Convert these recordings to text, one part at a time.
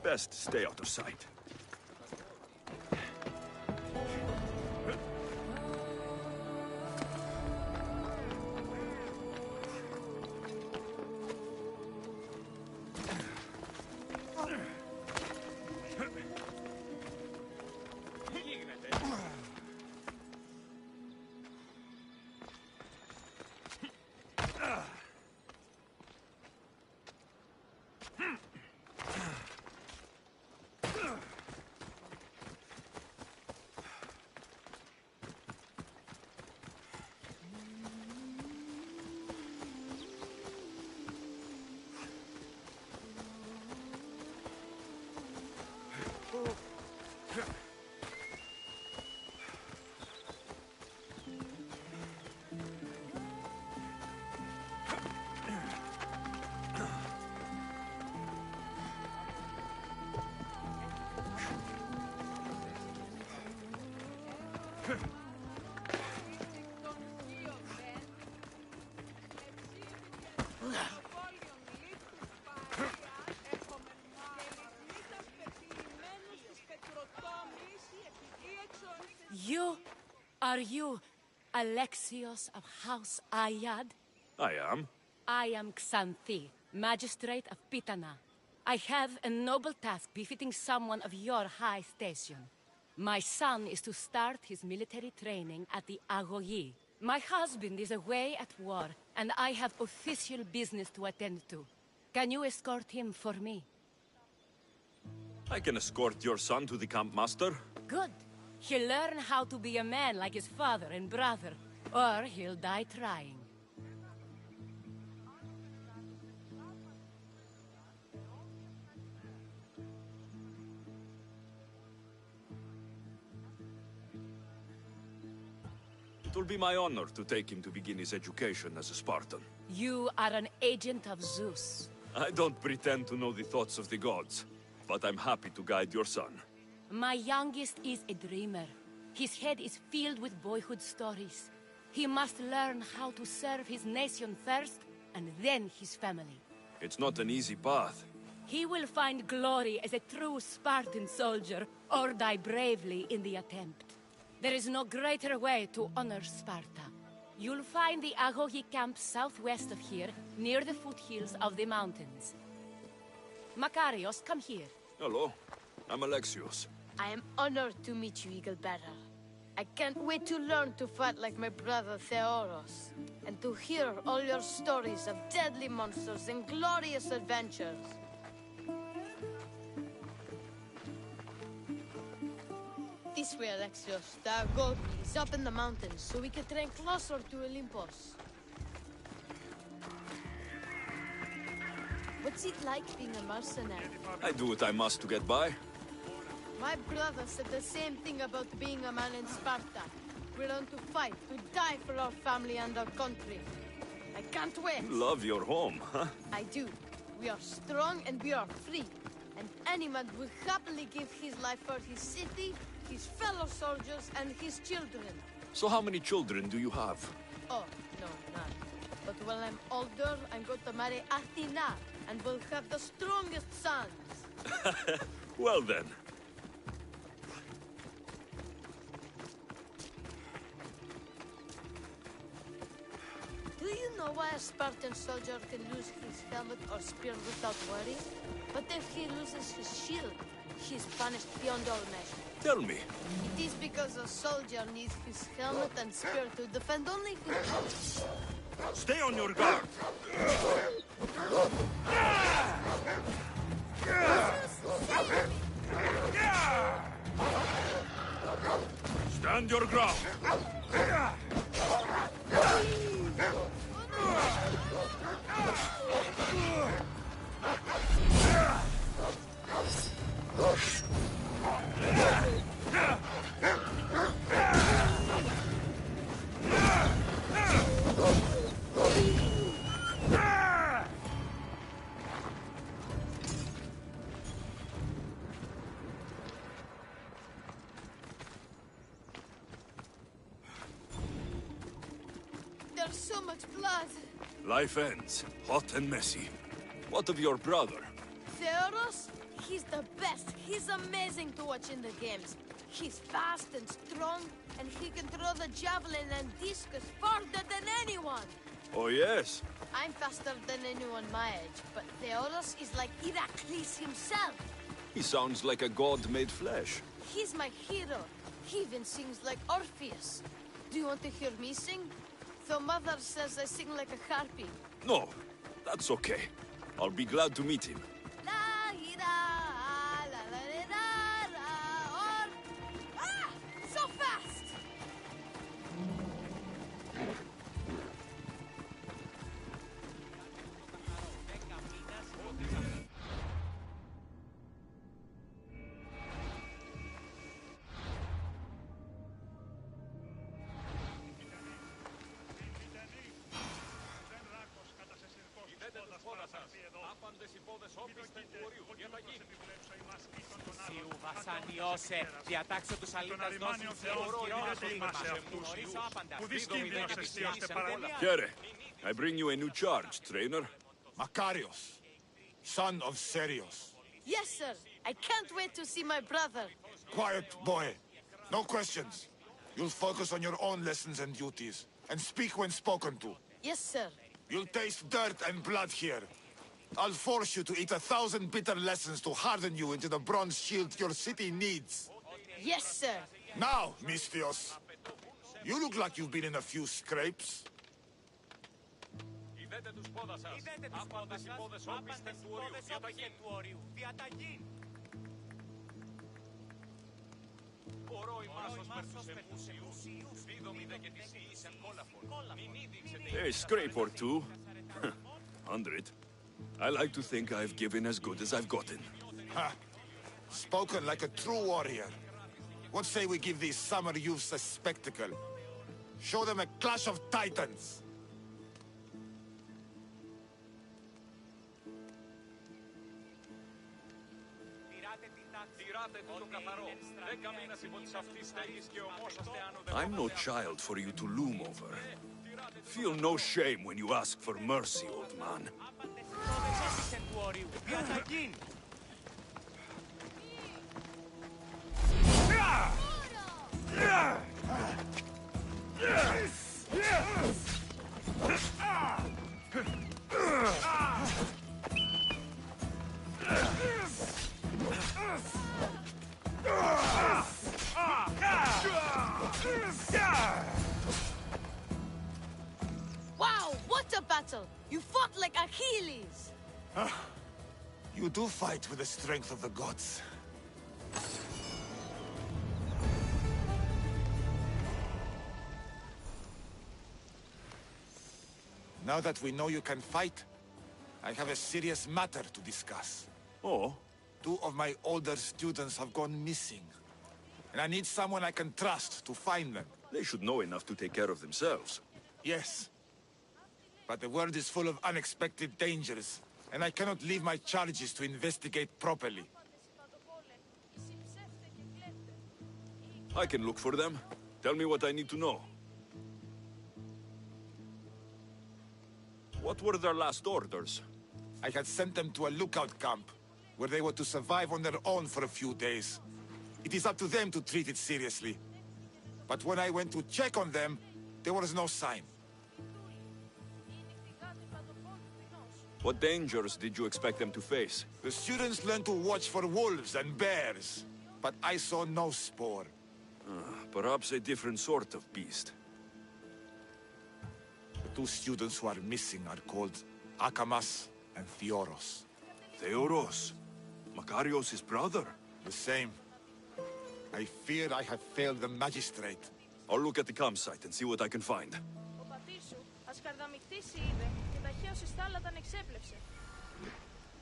Best stay out of sight. Are you Alexios of House Ayad? I am. I am Xanthi, Magistrate of Pitana. I have a noble task befitting someone of your high station. My son is to start his military training at the Agogi. My husband is away at war, and I have official business to attend to. Can you escort him for me? I can escort your son to the camp master. Good. He'll learn how to be a man like his father and brother, or he'll die trying. It will be my honor to take him to begin his education as a Spartan. You are an agent of Zeus. I don't pretend to know the thoughts of the gods, but I'm happy to guide your son. My youngest is a dreamer. His head is filled with boyhood stories. He must learn how to serve his nation first, and then his family. It's not an easy path. He will find glory as a true Spartan soldier, or die bravely in the attempt. There is no greater way to honor Sparta. You'll find the Agogi camp southwest of here, near the foothills of the mountains. Makarios, come here. Hello, I'm Alexios. I am honored to meet you, Eagle Bearer. I can't wait to learn to fight like my brother Theoros, and to hear all your stories of deadly monsters and glorious adventures. This way, Alexios. The Agogi is up in the mountains, so we can train closer to Olympus. What's it like being a mercenary? I do what I must to get by. My brother said the same thing about being a man in Sparta. We learn to fight, to die for our family and our country. I can't wait. You love your home, huh? I do. We are strong and we are free. And any man will happily give his life for his city, his fellow soldiers, and his children. So how many children do you have? Oh, no, none. But when I'm older, I'm going to marry Athena, and we'll have the strongest sons. Well then. Do you know why a Spartan soldier can lose his helmet or spear without worry? But if he loses his shield, he's punished beyond all measure. Tell me. It is because a soldier needs his helmet and spear to defend only his... Stay on your guard! Stand your ground! so much blood. Life ends, hot and messy. What of your brother? Theodos? He's the best. He's amazing to watch in the games. He's fast and strong, and he can throw the javelin and discus farther than anyone. Oh, yes? I'm faster than anyone my age, but Theodos is like Heracles himself. He sounds like a god made flesh. He's my hero. He even sings like Orpheus. Do you want to hear me sing? Though Mother says I sing like a harpy. No, that's okay. I'll be glad to meet him. So fast! Διατάξω τους αλήτας δώσουν θεωρώ Here, I bring you a new charge, trainer. Makarios, son of Serios. Yes, sir. I can't wait to see my brother. Quiet, boy. No questions. You'll focus on your own lessons and duties, and speak when spoken to. Yes, sir. You'll taste dirt and blood here. I'll force you to eat 1,000 bitter lessons to harden you into the bronze shield your city needs. Yes, sir. Now, Misthios, you look like you've been in a few scrapes. Είδετε τους πόδας σας. Άπαντες οι πόδες όπισθεν του ορίου. Διαταγήν. Ορώ ημάς ως μες τους εμούσιους. Δίδομη δε και της υλής εν κόλαφων. Μην ήδηξετε. A scrape or two. 100. I like to think I've given as good as I've gotten. Ha! Spoken like a true warrior. What say we give these summer youths a spectacle? Show them a clash of titans! I'm no child for you to loom over. Feel no shame when you ask for mercy, old man. Wow, what a battle! You fought like Achilles! You do fight with the strength of the gods. Now that we know you can fight, I have a serious matter to discuss. Oh? 2 of my older students have gone missing. And I need someone I can trust to find them. They should know enough to take care of themselves. Yes. But the world is full of unexpected dangers, and I cannot leave my charges to investigate properly. I can look for them. Tell me what I need to know. What were their last orders? I had sent them to a lookout camp, where they were to survive on their own for a few days. It is up to them to treat it seriously. But when I went to check on them, there was no sign. What dangers did you expect them to face? The students learned to watch for wolves and bears, but I saw no spoor. Perhaps a different sort of beast. The 2 students who are missing are called Akamas and Theoros. Theoros? Makarios' brother? The same. I fear I have failed the magistrate. I'll look at the campsite and see what I can find. Ο πατήρ σου ασκαρδαμιχτήσει είδε και ταχαίως εις θάλαταν εξέπλευσε.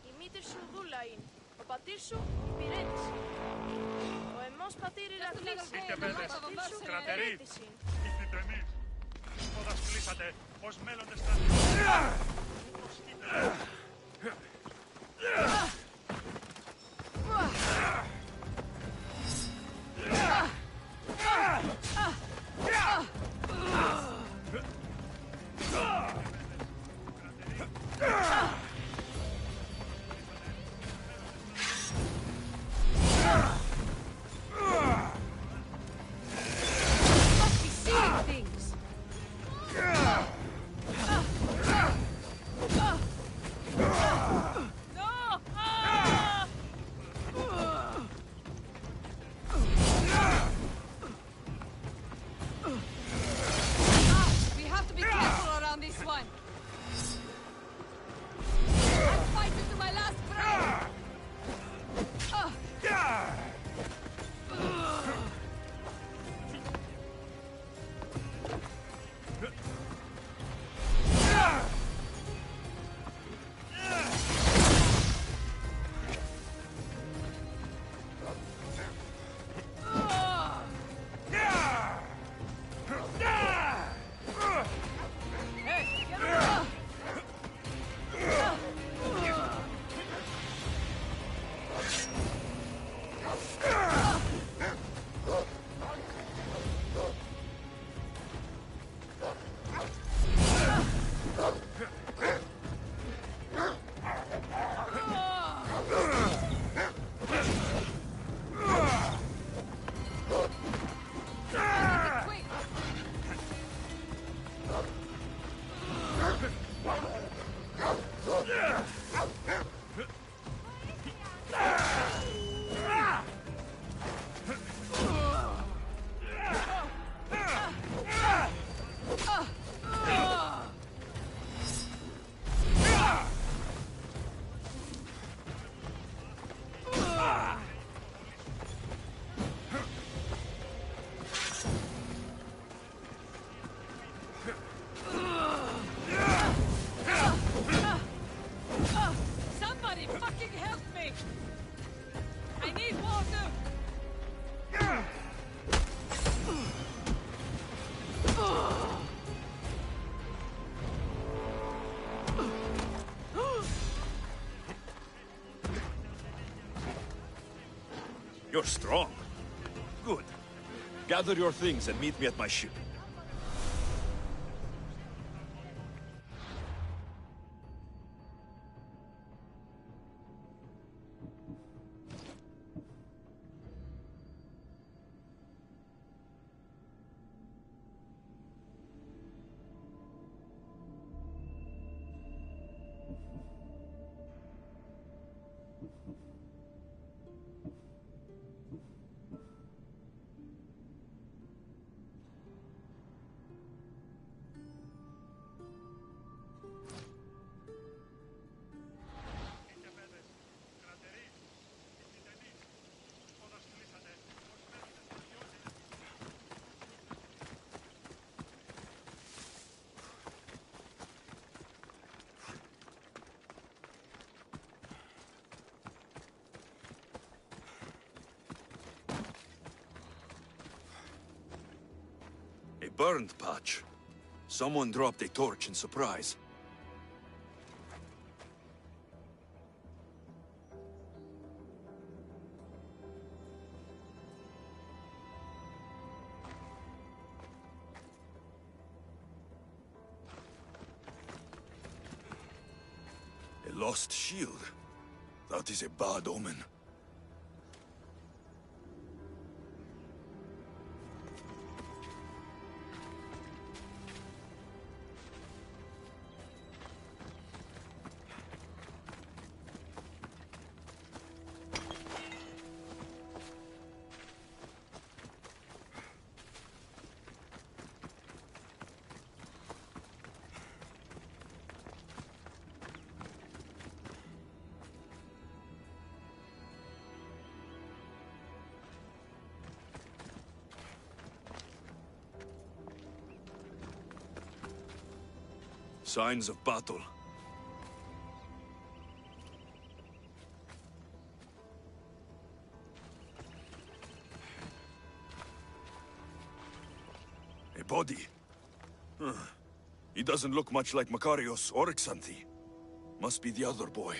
Η μήτηρ σου δούλα είναι. Ο πατήρ σου υπηρέτησε. Ο εμός πατήρ Ηρακλής. Είτε παιδες, κρατεροί, είστε εμείς. Πόδας κλείσατε ως μέλλοντες στρατιώτες. You're strong. Good. Gather your things and meet me at my ship. A burned patch. Someone dropped a torch in surprise. A lost shield. That is a bad omen. Signs of battle. A body. He doesn't look much like Makarios or Xanthi. Must be the other boy.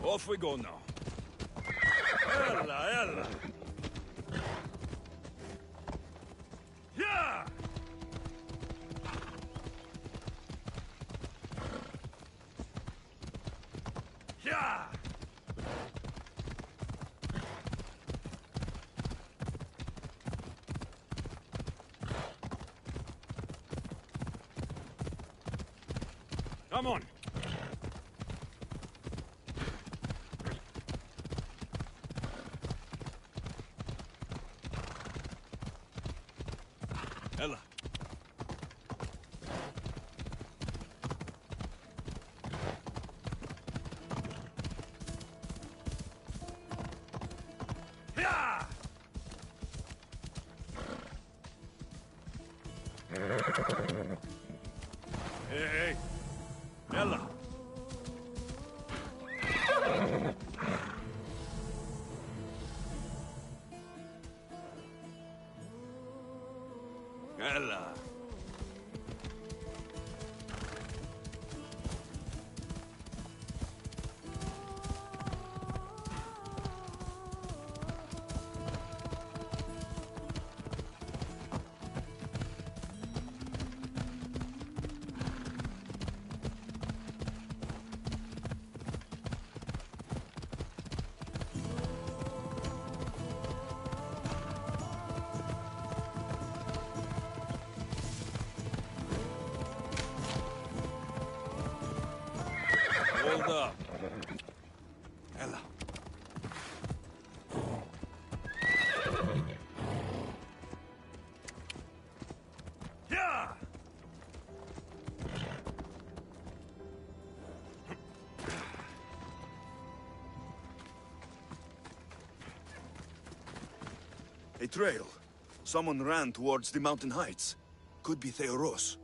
Off we go now. Έλα, έλα. Γεια! Γεια! Come on. Ella. Γεια! Hey. Ella. Ella. Hold up. Ella. Γεια! A trail. Someone ran towards the mountain heights. Could be Theoros.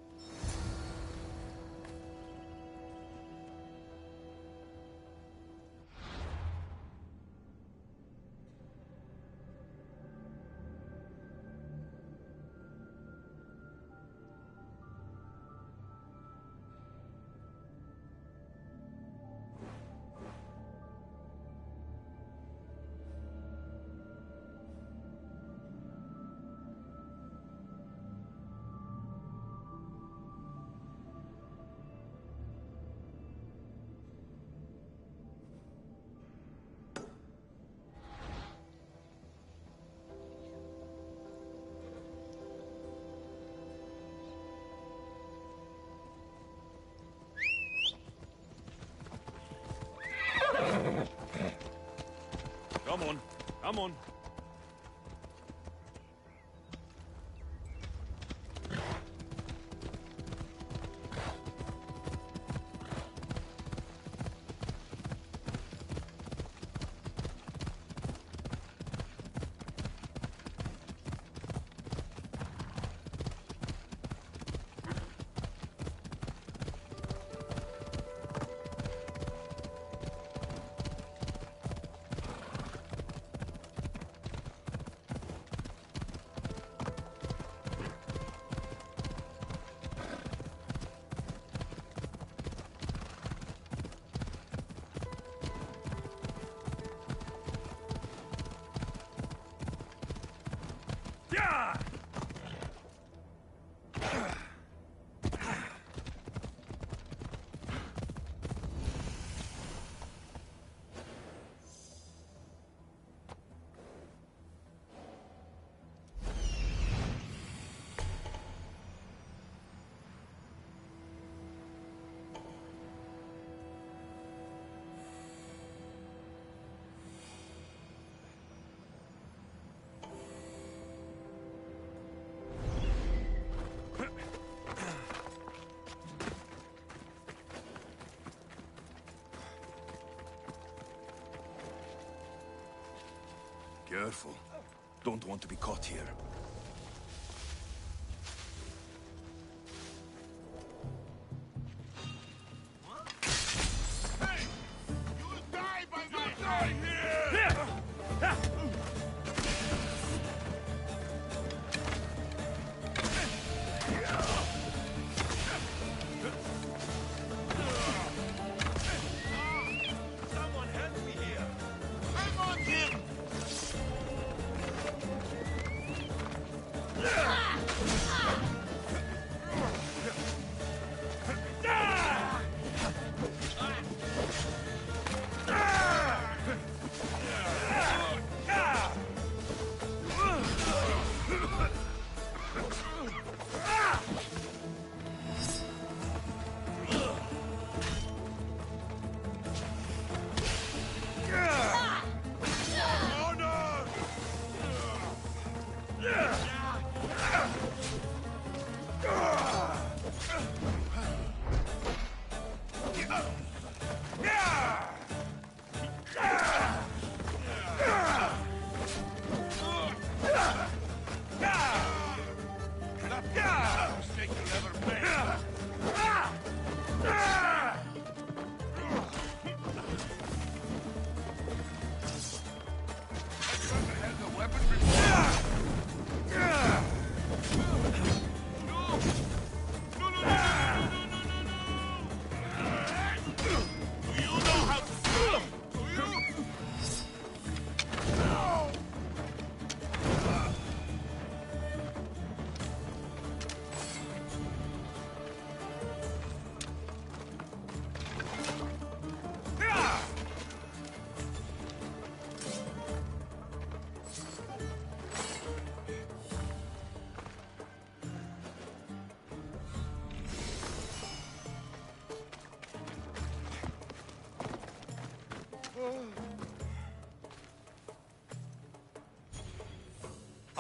Come on, come on. Yeah! Careful. Don't want to be caught here. Someone help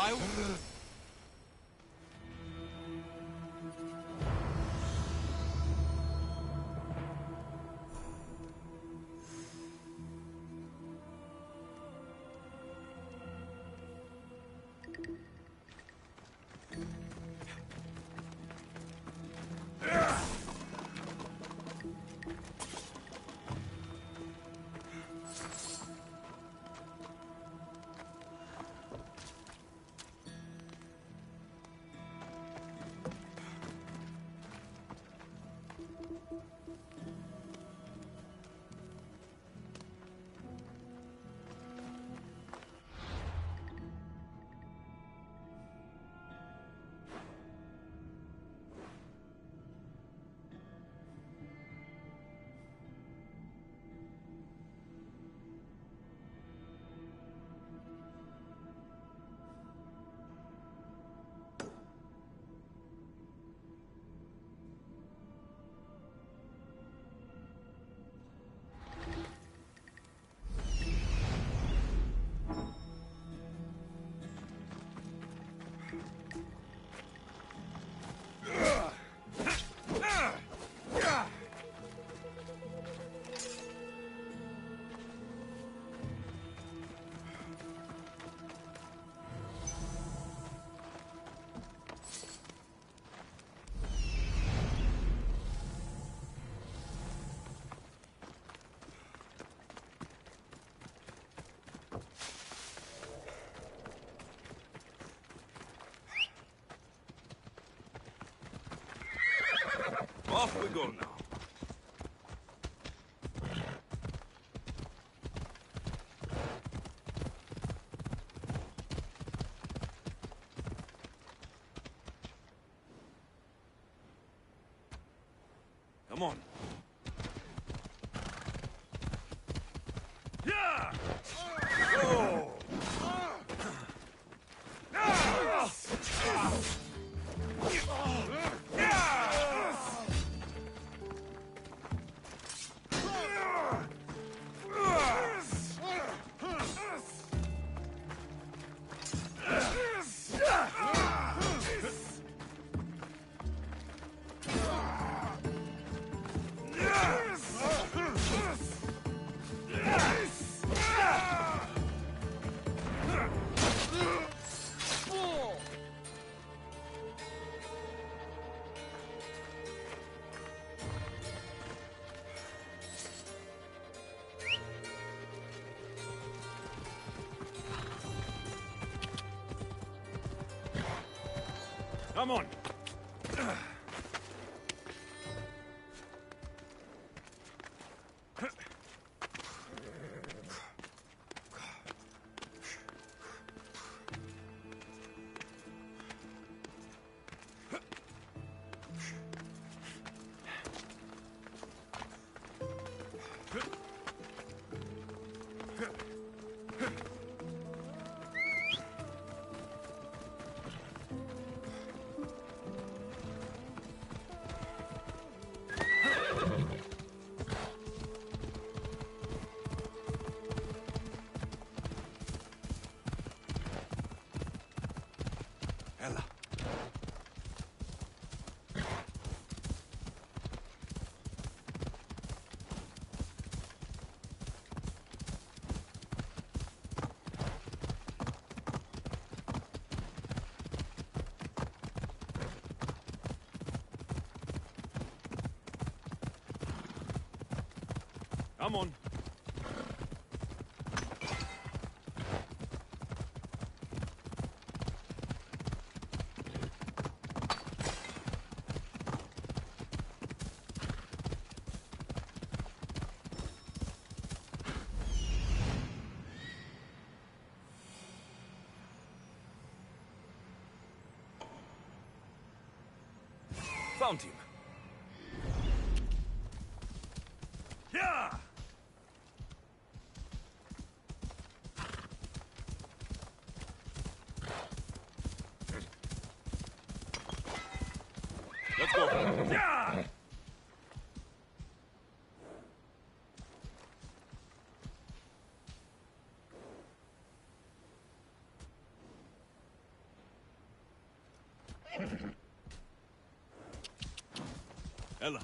child? Off we go now. Come on. Yeah! Oh! Come on. Ella. Come on. Found him. Yeah! Let's go. Yeah! Ella.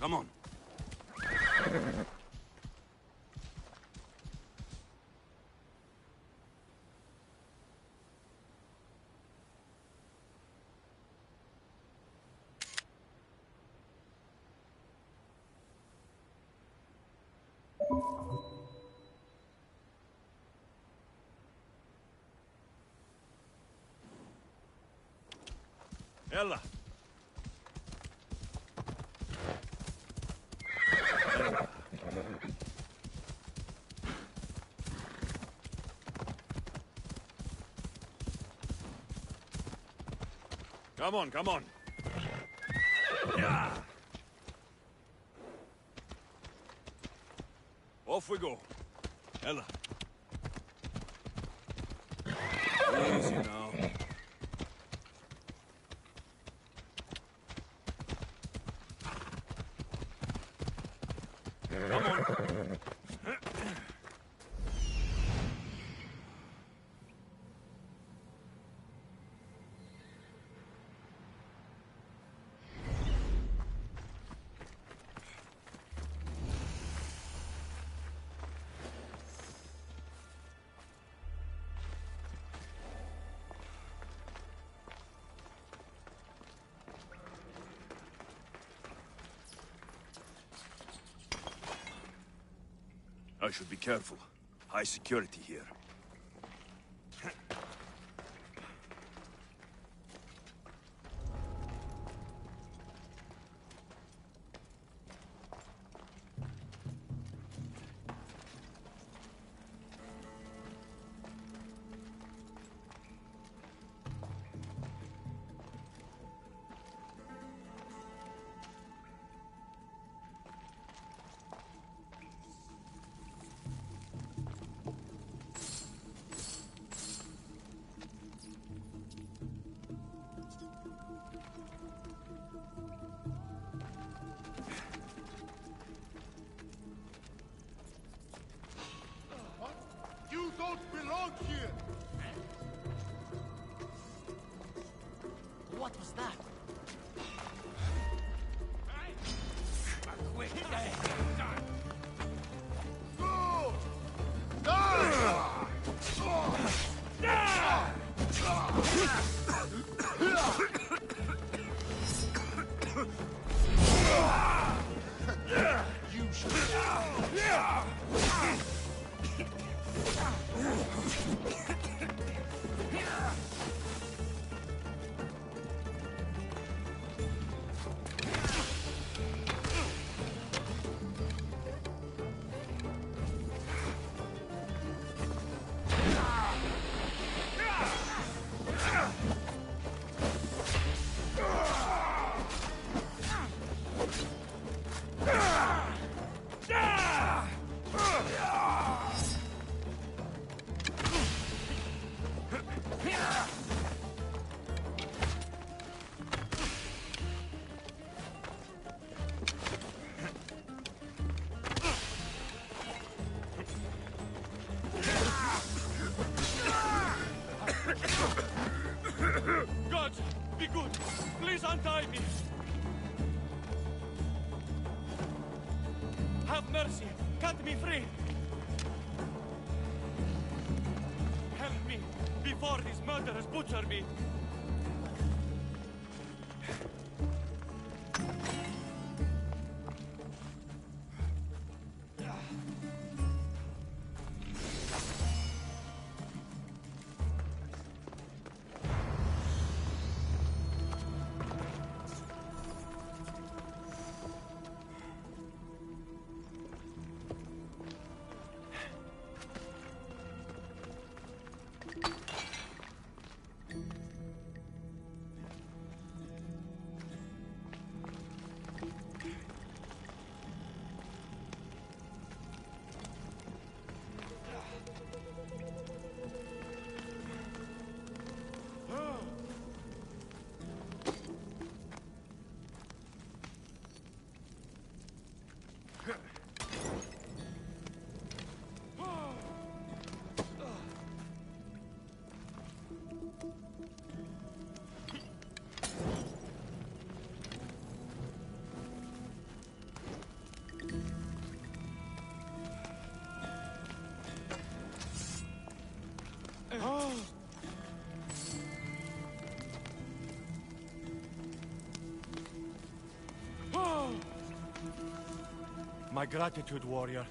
Come on. Ella. Come on, come on. Yeah. Off we go. Ella. Easy now. Come on. I should be careful. High security here. You don't belong here! What was that? Go! Die! You should... God, be good. Please untie me. Have mercy. Cut me free. Help me before these murderers butcher me. My gratitude, warrior.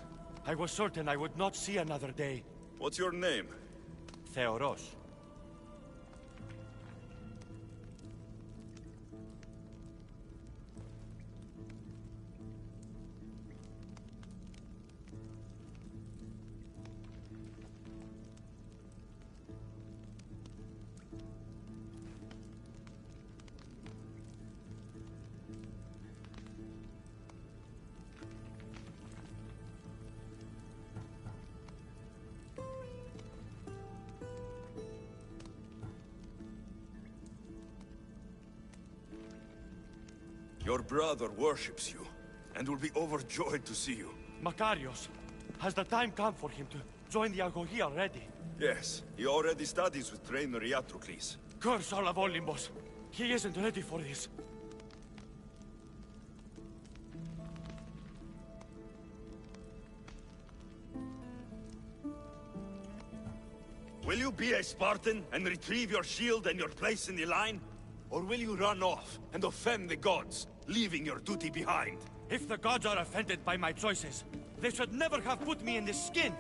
I was certain I would not see another day. What's your name? Theoros. Your brother worships you, and will be overjoyed to see you. Makarios, has the time come for him to join the Agogi already? Yes, he already studies with trainer Iatrocles. Curse all of Olympus! He isn't ready for this. Will you be a Spartan and retrieve your shield and your place in the line? Or will you run off and offend the gods, leaving your duty behind? If the gods are offended by my choices, they should never have put me in this skin.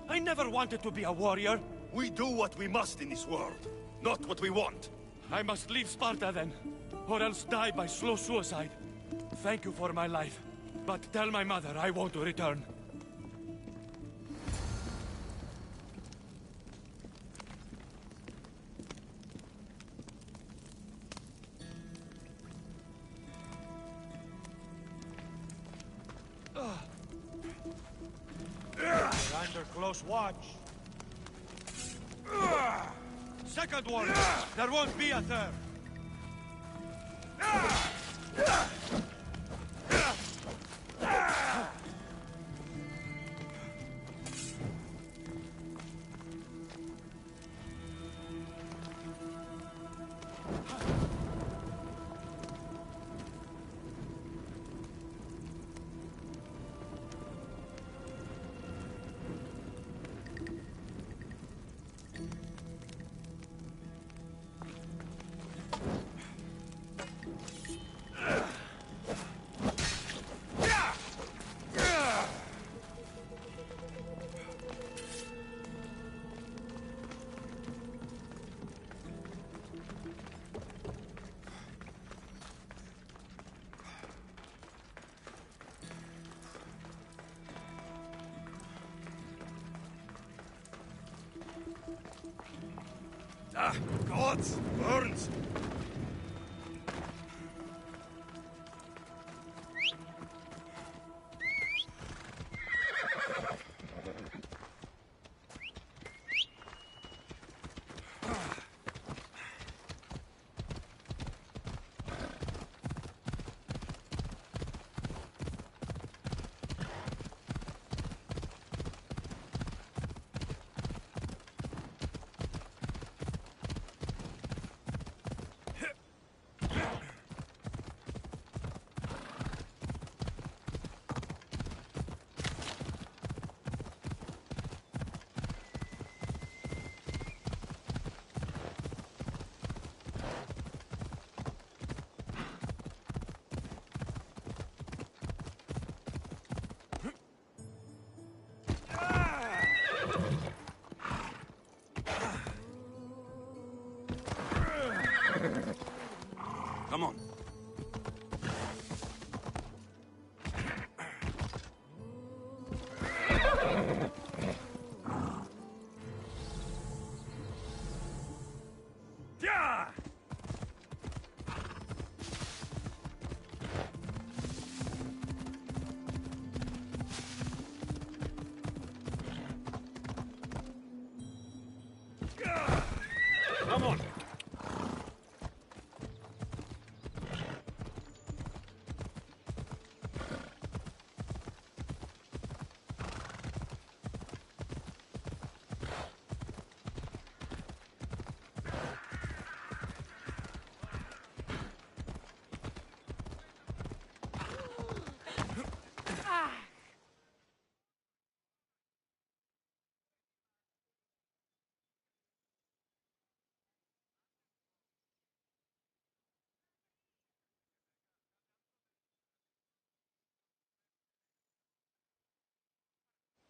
I never wanted to be a warrior. We do what we must in this world, not what we want. I must leave Sparta then, or else die by slow suicide. Thank you for my life, but tell my mother I won't return. We're under close watch. Second warning, there won't be a third. Ah, gods! Burns! Come on. Yeah! Come on.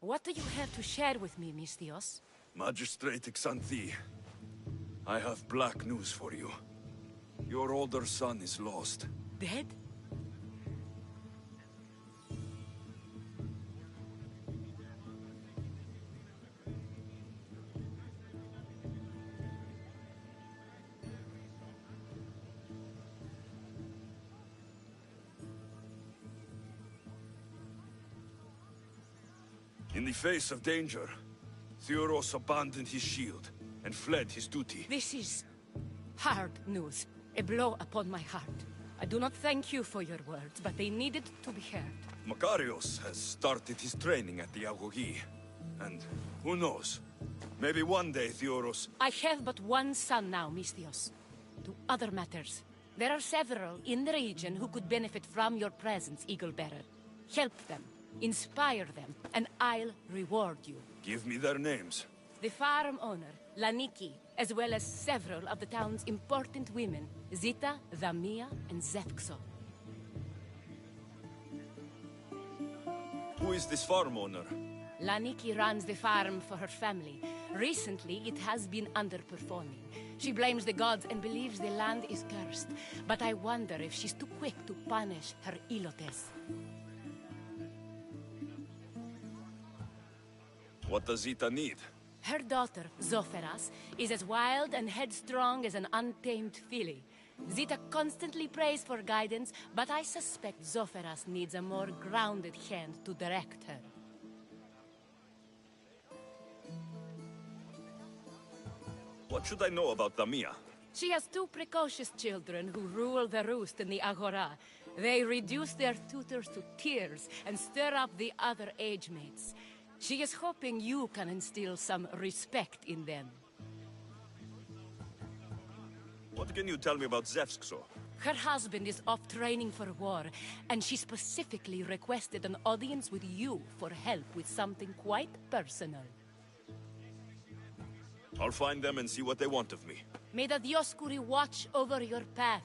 What do you have to share with me, Misthios? Magistrate Xanthi, I have black news for you. Your older son is lost. Dead? In the face of danger, Theoros abandoned his shield and fled his duty. This is hard news. A blow upon my heart. I do not thank you for your words, but they needed to be heard. Makarios has started his training at the Agogi. And who knows? Maybe one day Theoros... I have but one son now, Misthios. To other matters. There are several in the region who could benefit from your presence, Eagle-Bearer. Help them. Inspire them, and I'll reward you. Give me their names. The farm owner, Laniki, as well as several of the town's important women, Zita, Dhamia, and Zefkso. Who is this farm owner? Laniki runs the farm for her family. Recently, it has been underperforming. She blames the gods and believes the land is cursed. But I wonder if she's too quick to punish her ilotes. What does Zita need? Her daughter, Zoferas, is as wild and headstrong as an untamed filly. Zita constantly prays for guidance, but I suspect Zoferas needs a more grounded hand to direct her. What should I know about Dhamia? She has two precocious children who rule the roost in the Agora. They reduce their tutors to tears and stir up the other age mates. She is hoping you can instill some respect in them. What can you tell me about Zefkso? Her husband is off training for war, and she specifically requested an audience with you for help with something quite personal. I'll find them and see what they want of me. May the Dioscuri watch over your path.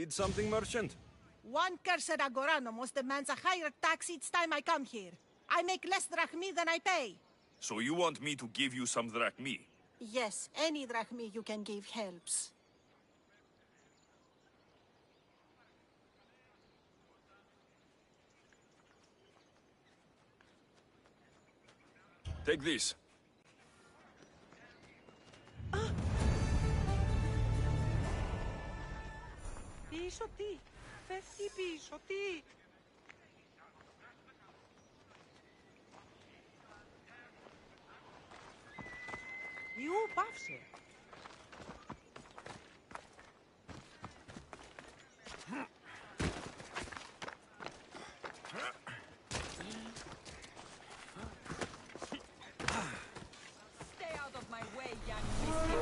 Need something, merchant? One cursed agoranomos demands a higher tax each time I come here. I make less drachmi than I pay. So you want me to give you some drachmi? Yes, any drachmi you can give helps. Take this. Πίσω τι, φεύγει πίσω τι. Ιού, πάυσε. Stay out of my way, young mister.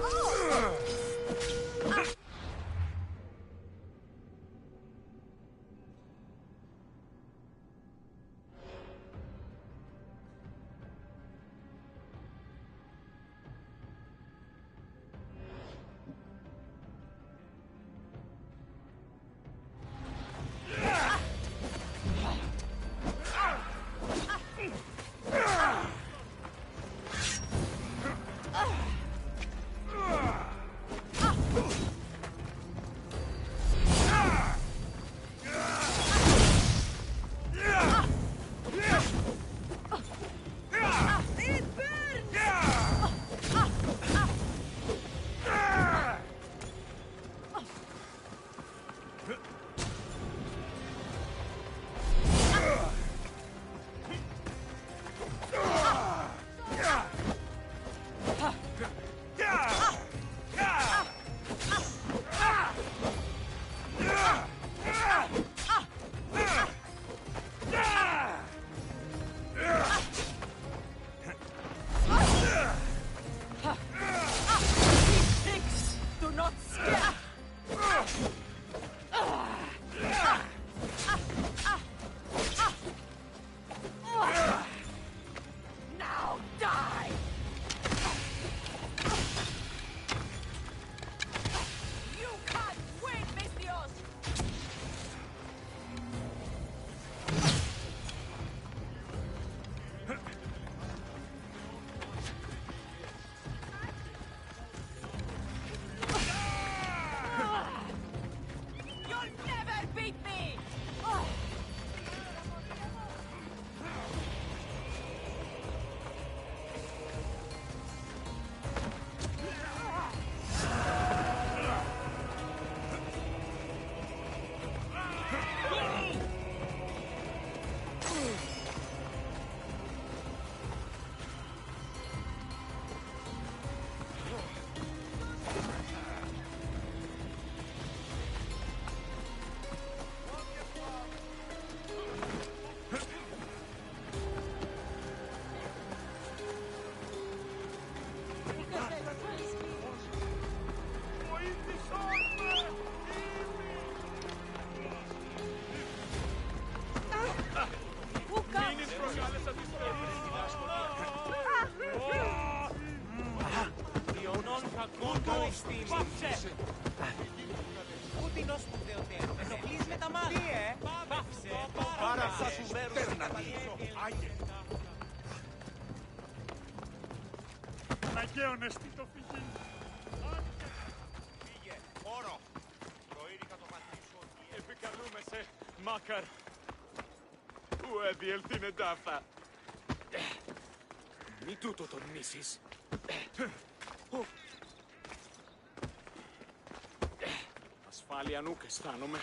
Αναγκαίωνες τι το φυγή. Φύγε, όρο. Προείρικα το μαθή σου ότι... Επικαλούμε σε, Μάκαρ. Πού έδιελθήνε ταύτα. Μη τούτο τολμήσεις. Ασφάλεια νουκ αισθάνομαι.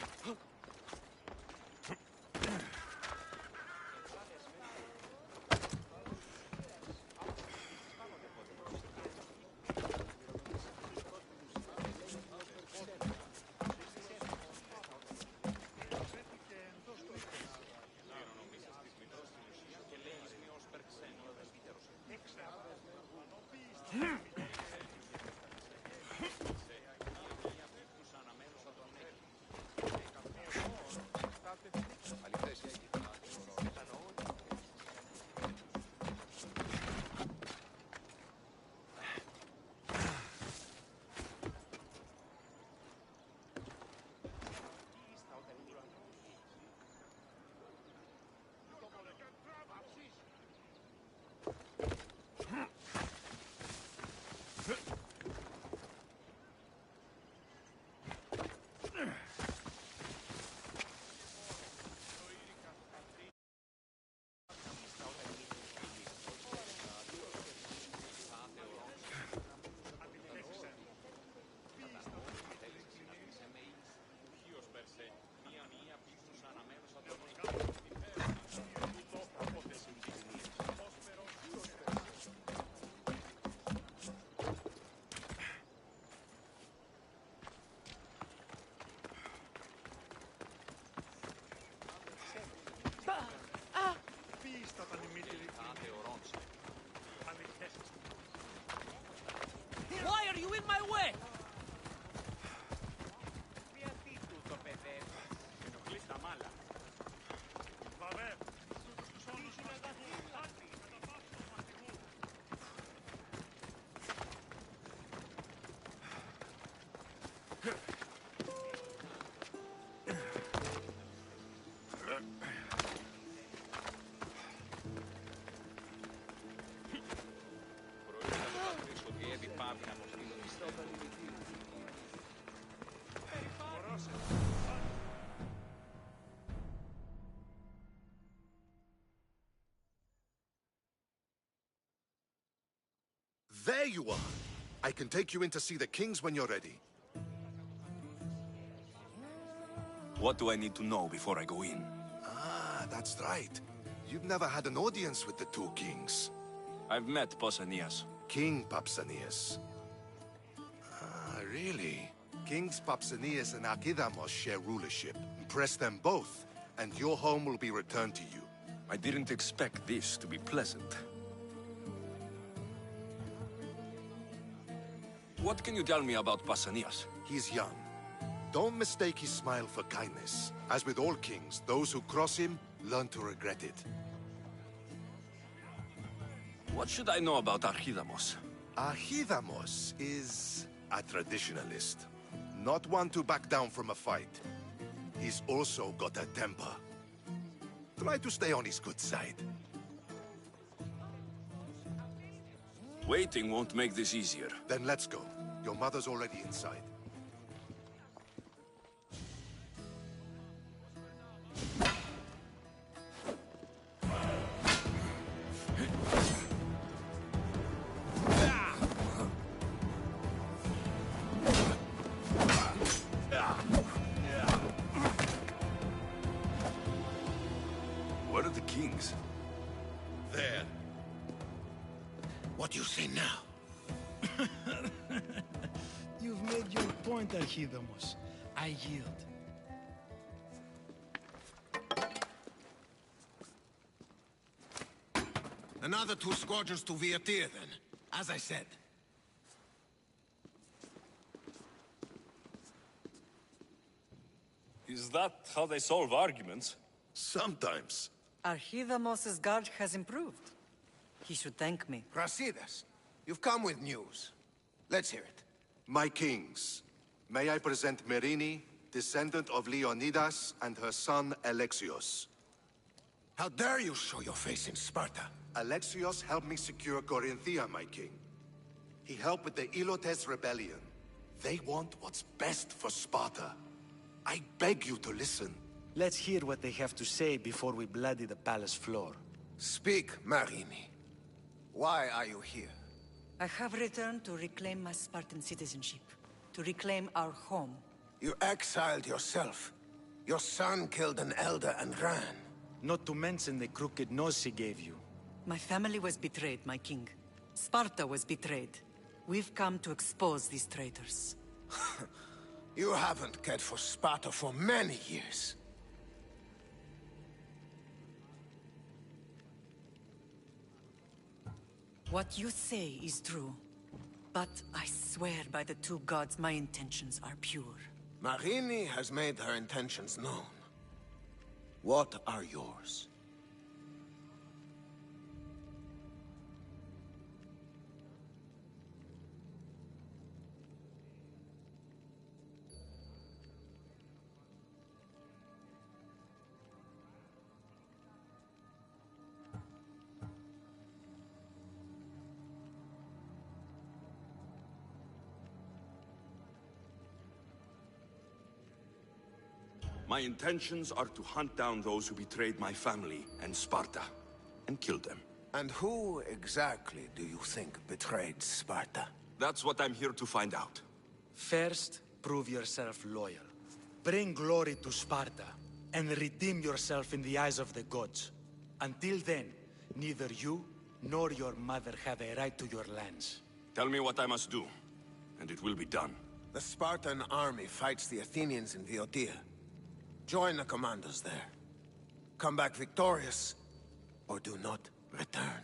Why are you in my way? There you are. I can take you in to see the kings when you're ready. What do I need to know before I go in? Ah, that's right. You've never had an audience with the two kings. I've met Pausanias. King Pausanias. Ah, really? Kings Pausanias and Archidamos share rulership. Impress them both, and your home will be returned to you. I didn't expect this to be pleasant. What can you tell me about Pausanias? He's young. Don't mistake his smile for kindness. As with all kings, those who cross him learn to regret it. What should I know about Archidamos? Archidamos is a traditionalist. Not one to back down from a fight. He's also got a temper. Try to stay on his good side. Waiting won't make this easier. Then let's go. Your mother's already inside. Where are the kings? There. What do you say now? You've made your point, Archidamos. I yield. Another 2 squadrons to Viatir, then. As I said. Is that how they solve arguments? Sometimes. Archidamos's guard has improved. He should thank me. Brasidas, you've come with news. Let's hear it. My kings, may I present Merini, descendant of Leonidas, and her son Alexios. How dare you show your face in Sparta? Alexios helped me secure Corinthia, my king. He helped with the Ilotes rebellion. They want what's best for Sparta. I beg you to listen. Let's hear what they have to say before we bloody the palace floor. Speak, Marini. Why are you here? I have returned to reclaim my Spartan citizenship, to reclaim our home. You exiled yourself. Your son killed an elder and ran. Not to mention the crooked nose he gave you. My family was betrayed, my king. Sparta was betrayed. We've come to expose these traitors. You haven't cared for Sparta for many years. What you say is true. But I swear by the 2 gods my intentions are pure. Marini has made her intentions known. What are yours? My intentions are to hunt down those who betrayed my family and Sparta, and kill them. And who exactly do you think betrayed Sparta? That's what I'm here to find out. First, prove yourself loyal. Bring glory to Sparta, and redeem yourself in the eyes of the gods. Until then, neither you nor your mother have a right to your lands. Tell me what I must do, and it will be done. The Spartan army fights the Athenians in Viatir. Join the commandos there. Come back victorious, or do not return.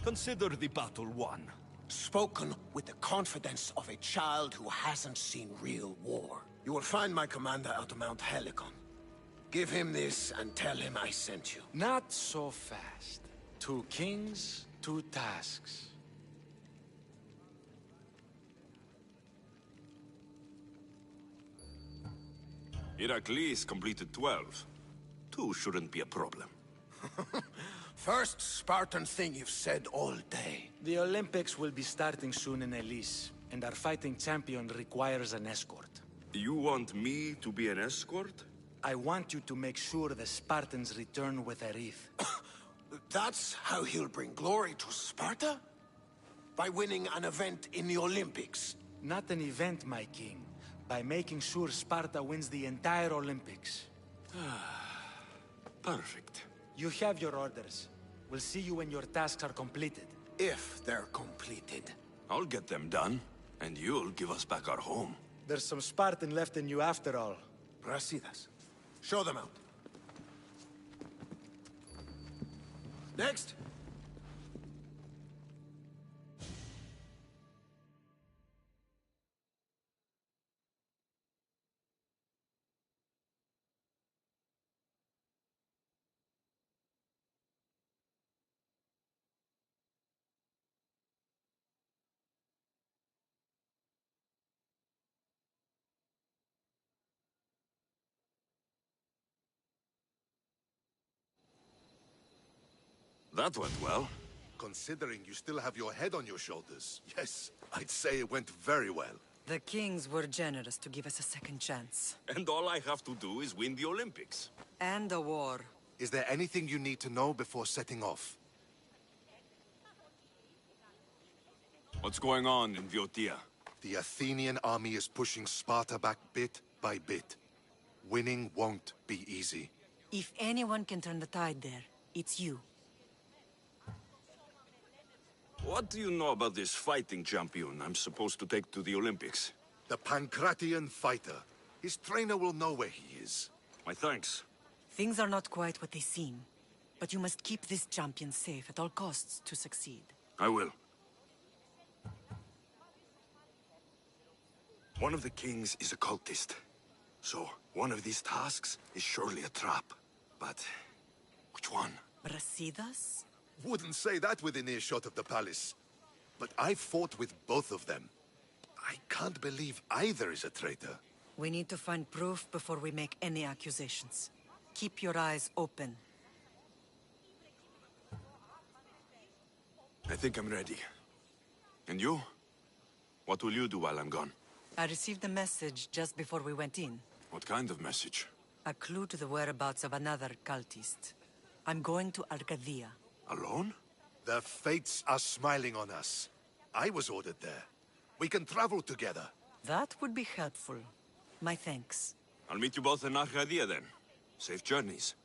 Consider the battle won. Spoken with the confidence of a child who hasn't seen real war. You will find my commander out of Mount Helicon. Give him this and tell him I sent you. Not so fast. 2 kings, 2 tasks. Heracles completed 12. 2 shouldn't be a problem. First Spartan thing you've said all day. The Olympics will be starting soon in Elise, and our fighting champion requires an escort. You want me to be an escort? I want you to make sure the Spartans return with a wreath. That's how he'll bring glory to Sparta? By winning an event in the Olympics? Not an event, my king. By making sure Sparta wins the entire Olympics. Perfect. You have your orders. We'll see you when your tasks are completed. If they're completed. I'll get them done, and you'll give us back our home. There's some Spartan left in you after all. Brasidas. Show them out. Next. That went well. Considering you still have your head on your shoulders, yes, I'd say it went very well. The kings were generous to give us a second chance. And all I have to do is win the Olympics. And a war. Is there anything you need to know before setting off? What's going on in Viotia? The Athenian army is pushing Sparta back bit by bit. Winning won't be easy. If anyone can turn the tide there, it's you. What do you know about this fighting champion I'm supposed to take to the Olympics? The Pancratian fighter. His trainer will know where he is. My thanks. Things are not quite what they seem. But you must keep this champion safe at all costs to succeed. I will. One of the kings is a cultist. So, one of these tasks is surely a trap. But, which one? Brasidas? Wouldn't say that within earshot of the palace. But I fought with both of them. I can't believe either is a traitor. We need to find proof before we make any accusations. Keep your eyes open. I think I'm ready. And you? What will you do while I'm gone? I received a message just before we went in. What kind of message? A clue to the whereabouts of another cultist. I'm going to Arcadia. Alone? The fates are smiling on us. I was ordered there. We can travel together. That would be helpful. My thanks. I'll meet you both in Arcadia then. Safe journeys.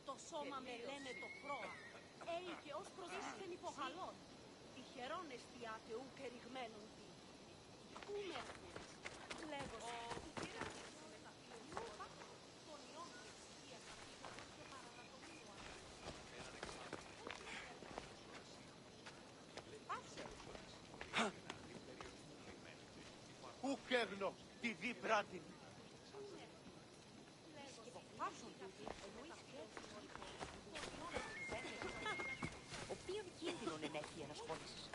Το σώμα με λένε το πρόα. Και ως προδίσχεν υποχαλών. Τυχερόν εστιάτε ου και ρηγμένον τι. Πού με αυτές, λέγος. Ου καίγνω τη δι πράτη. Οποίον κίνδυνον ενέχει ενασχόλησης.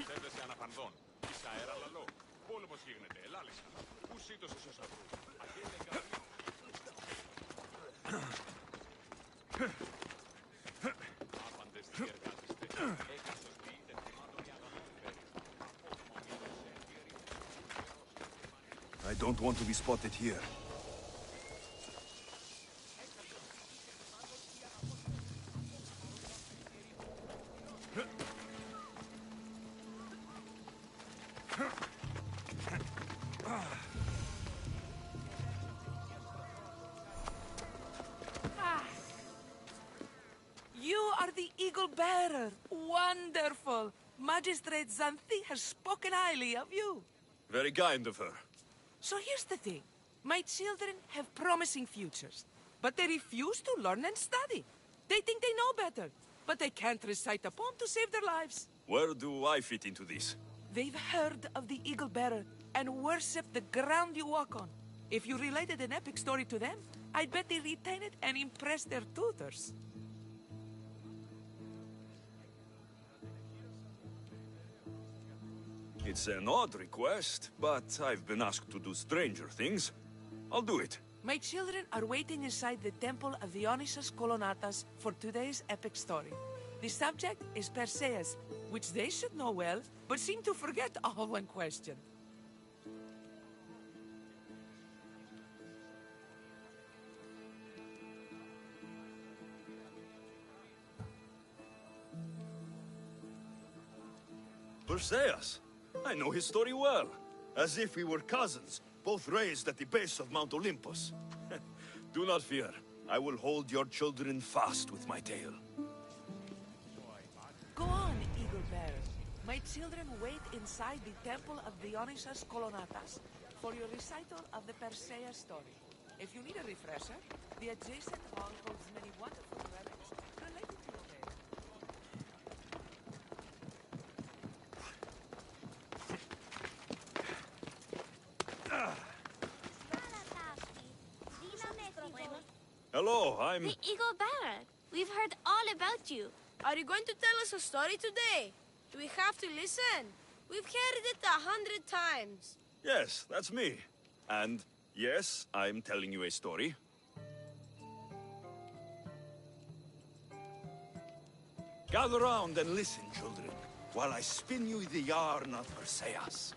Σέβεσαι αναφανδόν. Εις αέρα λαλό. Πόλεμος γίνεται. Ελάλησα. Πού σύντωσες ως αυρούς. Αγέντε εγκαραλή. Άπαντες διεργάζεστε. Έκαστος ποιείτε θυμάτων για να φέρεις. I don't want to be spotted here. You are the Eagle Bearer. Wonderful. Magistrate Xanthi has spoken highly of you. Very kind of her. So here's the thing. My children have promising futures, but they refuse to learn and study. They think they know better, but they can't recite a poem to save their lives. Where do I fit into this? They've heard of the Eagle Bearer and worship the ground you walk on. If you related an epic story to them, I bet they retain it and impress their tutors. It's an odd request, but I've been asked to do stranger things. I'll do it. My children are waiting inside the temple of Dionysus Kolonatas for today's epic story. The subject is Perseus, which they should know well, but seem to forget all when questioned. Perseus. I know his story well. As if we were cousins, both raised at the base of Mount Olympus. Do not fear. I will hold your children fast with my tail. Go on, Eagle Bearer. My children wait inside the temple of Dionysus Kolonatas for your recital of the Perseus story. If you need a refresher, the adjacent hall holds many wonderful relics related to your tale. Hello, I'm... The Eagle Bearer. We've heard all about you. Are you going to tell us a story today? Do we have to listen? We've heard it 100 times. Yes, that's me. And yes, I'm telling you a story. Gather round and listen, children, while I spin you the yarn of Perseus.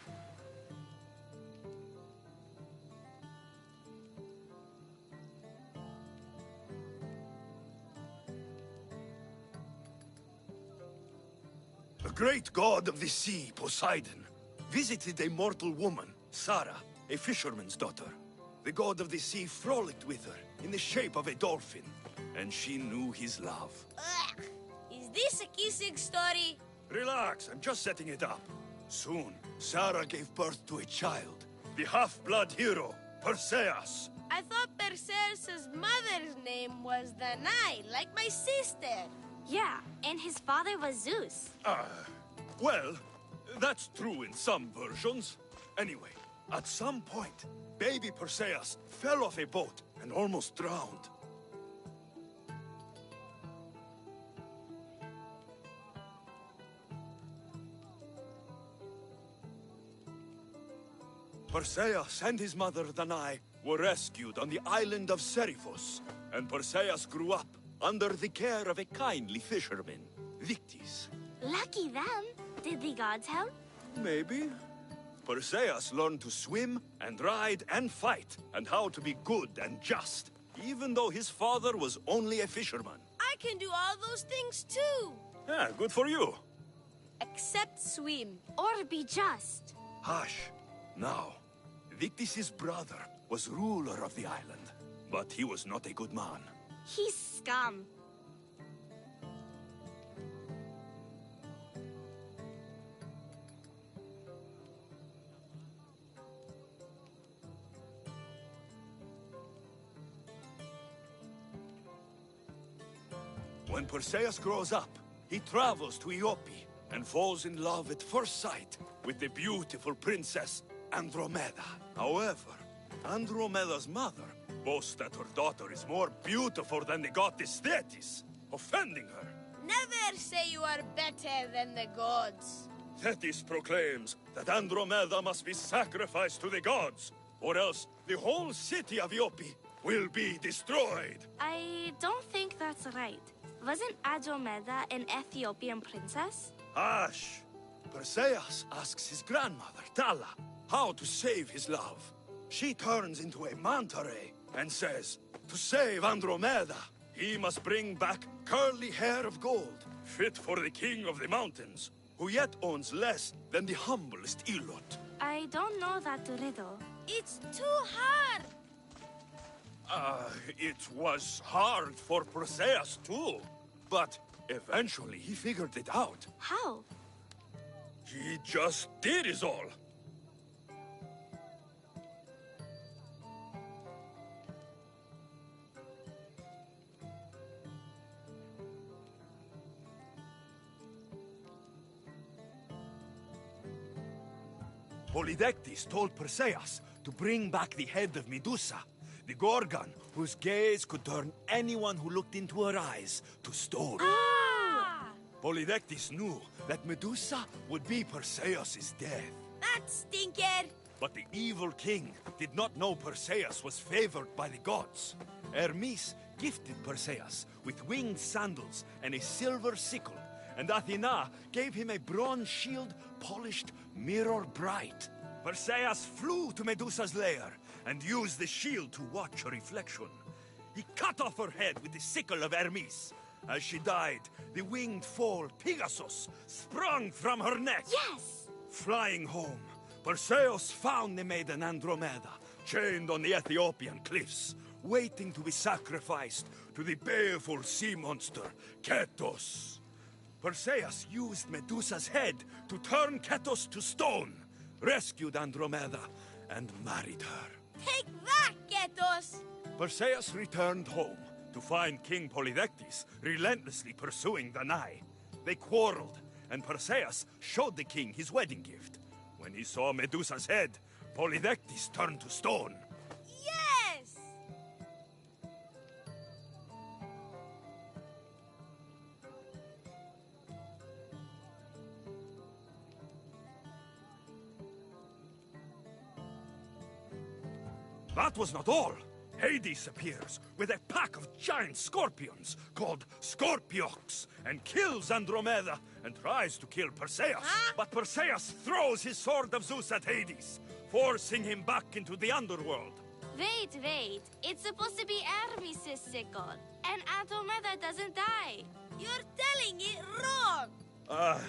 The great god of the sea, Poseidon, visited a mortal woman, Sarah, a fisherman's daughter. The god of the sea frolicked with her in the shape of a dolphin, and she knew his love. Ugh. Is this a kissing story? Relax, I'm just setting it up. Soon, Sarah gave birth to a child, the half-blood hero, Perseus. I thought Perseus' mother's name was Danae, like my sister. Yeah, and his father was Zeus. Well, that's true in some versions. Anyway, at some point, baby Perseus fell off a boat and almost drowned. Perseus and his mother Danae were rescued on the island of Seriphos, and Perseus grew up under the care of a kindly fisherman, Victis. Lucky them. Did the gods help? Maybe. Perseus learned to swim and ride and fight, and how to be good and just, even though his father was only a fisherman. I can do all those things too. Yeah, good for you. Except swim. Or be just. Hush. Now, Victis's brother was ruler of the island, but he was not a good man. He's scum. When Perseus grows up, he travels to Iope and falls in love at first sight with the beautiful princess Andromeda. However, Andromeda's mother boasts that her daughter is more beautiful than the goddess Thetis, offending her. Never say you are better than the gods. Thetis proclaims that Andromeda must be sacrificed to the gods, or else the whole city of Iope will be destroyed. I don't think that's right. Wasn't Andromeda an Ethiopian princess? Hush! Perseus asks his grandmother, Thala, how to save his love. She turns into a manta ray and says, to save Andromeda, he must bring back curly hair of gold, fit for the king of the mountains, who yet owns less than the humblest Elot. I don't know that riddle. It's too hard! It was hard for Perseus too, but eventually he figured it out. How? He just did is all. Polydectes told Perseus to bring back the head of Medusa, the Gorgon whose gaze could turn anyone who looked into her eyes to stone. Ah! Polydectes knew that Medusa would be Perseus' death. That stinker! But the evil king did not know Perseus was favored by the gods. Hermes gifted Perseus with winged sandals and a silver sickle, and Athena gave him a bronze shield polished mirror bright. Perseus flew to Medusa's lair and used the shield to watch her reflection. He cut off her head with the sickle of Hermes. As she died, the winged foal Pegasus sprung from her neck. Yes! Flying home, Perseus found the maiden Andromeda, chained on the Ethiopian cliffs, waiting to be sacrificed to the baleful sea monster, Ketos. Perseus used Medusa's head to turn Ketos to stone, rescued Andromeda, and married her. Take that, Ketos! Perseus returned home to find King Polydectes relentlessly pursuing Danae. They quarreled, and Perseus showed the king his wedding gift. When he saw Medusa's head, Polydectes turned to stone. Yes! That was not all. Hades appears with a pack of giant scorpions called Scorpiox and kills Andromeda and tries to kill Perseus. Huh? But Perseus throws his sword of Zeus at Hades, forcing him back into the underworld. Wait. It's supposed to be Hermes' sickle, and Andromeda doesn't die. You're telling it wrong!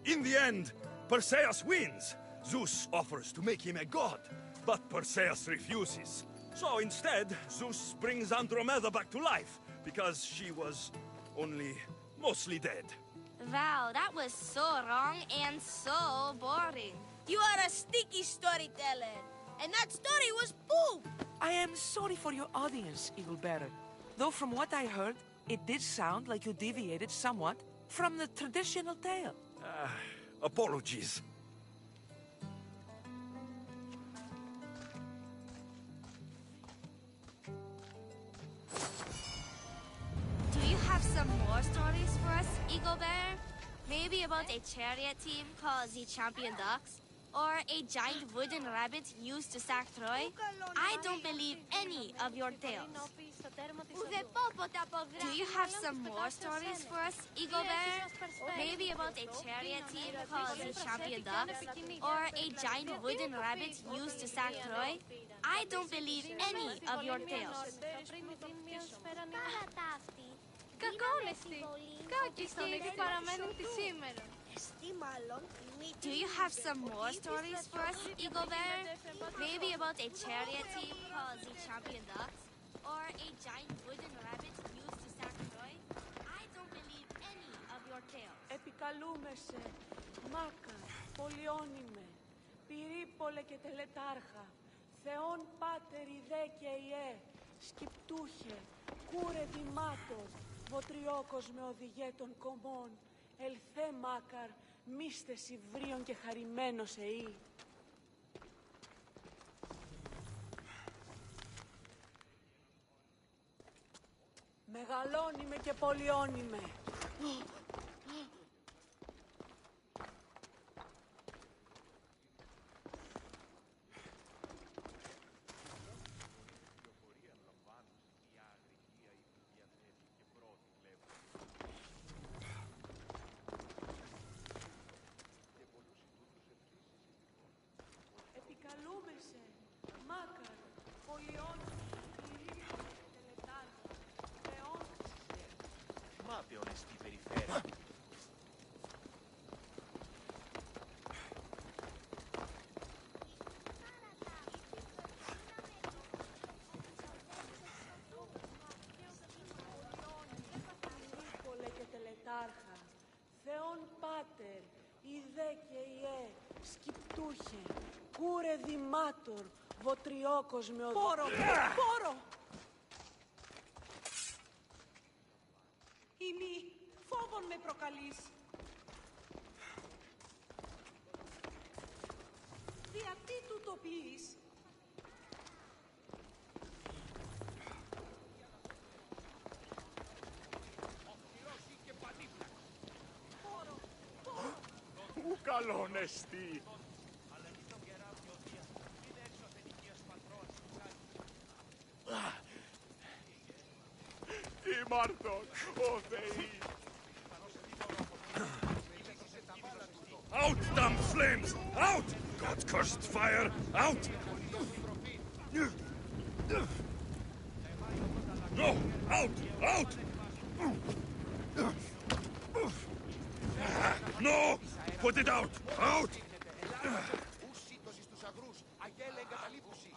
In the end, Perseus wins. Zeus offers to make him a god, but Perseus refuses. So instead, Zeus brings Andromeda back to life, because she was only mostly dead. Wow, that was so wrong and so boring. You are a sticky storyteller, and that story was poop! I am sorry for your audience, Eagle Bearer. Though from what I heard, it did sound like you deviated somewhat from the traditional tale. Apologies. Do you have some more stories for us, Eagle Bearer? Maybe about a chariot team called the Champion Ducks? Or a giant wooden rabbit used to sack Troy? I don't believe any of your tales. Do you have some more stories for us, Eagle Bearer? Maybe about a chariot team called the Champion Ducks? Or a giant wooden rabbit used to sack Troy? I don't believe any of your tales. Κακόνεστη! Κάκιστον, παραμένουν τη σήμερα. Do you have some more stories for us, Eagle Bear? Maybe about a chariot team called the Champion Ducks? Or a giant wooden rabbit used to sack Troy? I don't believe any of your tales. Επικαλούμεσαι, Μάκα, πολιόνιμε, πυρήπολε και τελετάρχα, Θεόν Πάτερ ιδέ και ιέ, σκυπτούχε, κούρε δημάτων, βοτριόκος με οδηγέ των κομμών, ελθέ Μάκαρ, μίστε υβρίων και χαρημένος εή. Μεγαλώνιμε και πολιώνιμε. Επικαλούμεσαι, Μάκαρ, πολιώνιμε, πυρήπολε και τελετάρχα, Θεόν. Μα ποιον εστί περιφέρει. Πυρήπολε και τελετάρχα, Θεόν Πάτερ, ιδέ και ιέ, σκυπτούχε, κούρε δημάτορ, βοτριόκος με οδηγέ. Πόρο, πόρο! Ημί, φόβον με προκαλείς. Γιατί του το πεις? Πού καλόν εστί. Ημάρτον, ο Θεή. Out, damn flames! Out! God's cursed fire! Out! No! Out! Out! No! Put it out! Out! Ουσίτωση στους αγρούς, αγέλε εγκαταλείπουση.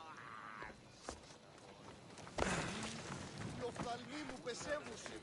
Οι οφθαλμοί μου πεσέμουσι.